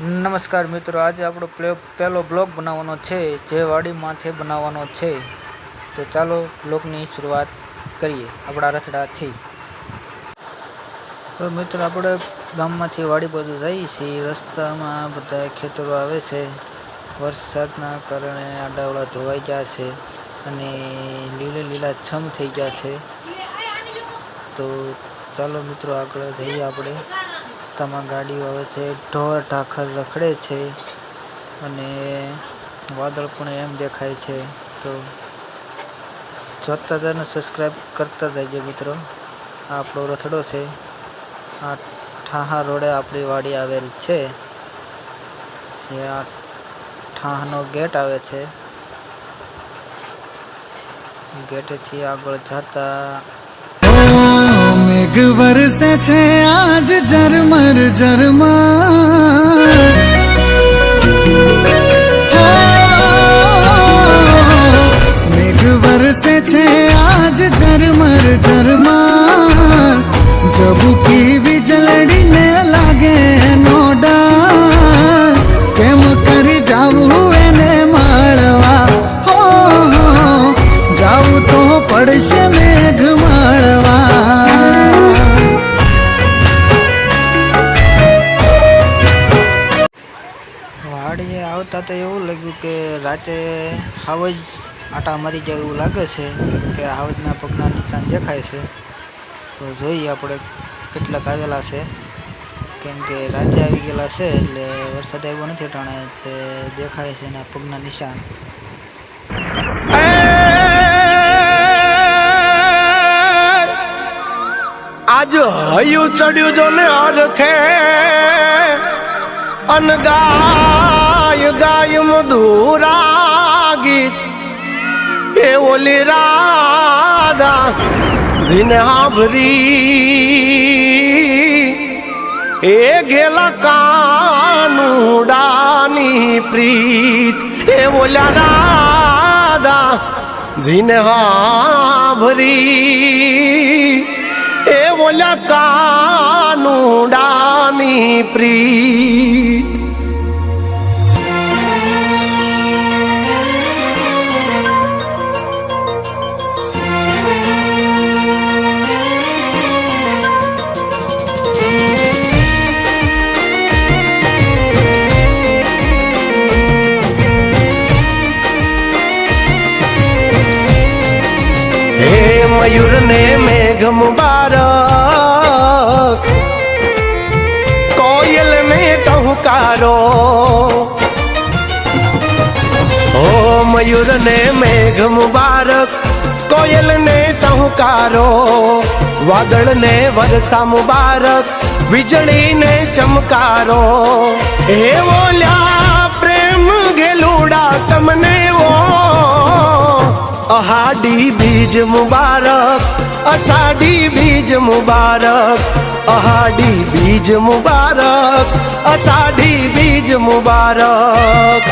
નમસ્કાર મિત્રો, આજે આપણો પહેલો બ્લોગ બનાવવાનો છે જે વાડીમાંથી બનાવવાનો છે। તો ચાલો બ્લોગની શરૂઆત કરીએ આપણા રચડાથી। તો મિત્રો, આપણે ગામમાંથી વાડી બાજુ જઈએ છીએ। રસ્તામાં બધા ખેતરો આવે છે। વરસાદના કારણે આડાવડા ધોવાઈ ગયા છે અને લીલા છમ થઈ ગયા છે। તો ચાલો મિત્રો આગળ જઈએ આપણે। રસ્તામાં ગાડીઓ આવે છે, ઢોર ઢાખર રખડે છે અને વાદળ પણ એમ દેખાય છે। તો જોતા જઈને સબસ્ક્રાઈબ કરતા જજો મિત્રો। આ આપણો રથડો છે। આ ઠાહા રોડે આપણી વાડી આવેલ છે, જે આ ઠાહનો ગેટ આવે છે। ગેટેથી આગળ જતા મેઘ વરસે છે આજ ઝરમર ઝરમર, મેઘ વરસે છે આજ ઝરમર ઝરમર, જબુકી વીજળીને લાગે નો ડર, કેમ કરી જાવું એને માળવા, હો જાવું તો પડશે મેઘ માળવા। વાડીએ આવતા તો એવું લાગ્યું કે રાતે હાવજ આટા મારી જાય એવું લાગે છે, કે હાવજના પગના નિશાન દેખાય છે। તો જોઈએ આપણે કેટલાક આવેલા છે, કેમ કે રાતે આવી ગયેલા છે એટલે વરસાદ આવ્યો નથી ટાણે એટલે દેખાય છે એના પગના નિશાન। આજ હયું ચડ્યું જો ને અરખે અન ગાય ગાય મધુરા ગીત, એ ઓલી રાધા જીને હાભરી, એ ગેલા કાનુડાની પ્રીત, એ ઓલા રાધા જીને હાભરી, એ ઓલા કાનુડાની પ્રીત। હે મયુર ને મેઘ મુબારક, કોયલ ને ટહુકારો, ઓ મયુર ને મેઘ મુબારક, કોયલ ને ટહુકારો, વાદળ ને વરસા મુબારક, વીજળી ને ચમકારો, હે બોલ્યા પ્રેમ ઘેલુડા તમને ઓ, અહાડી બીજ મુબારક, અષાઢી બીજ મુબારક, અહાડી બીજ મુબારક, અષાઢી બીજ મુબારક।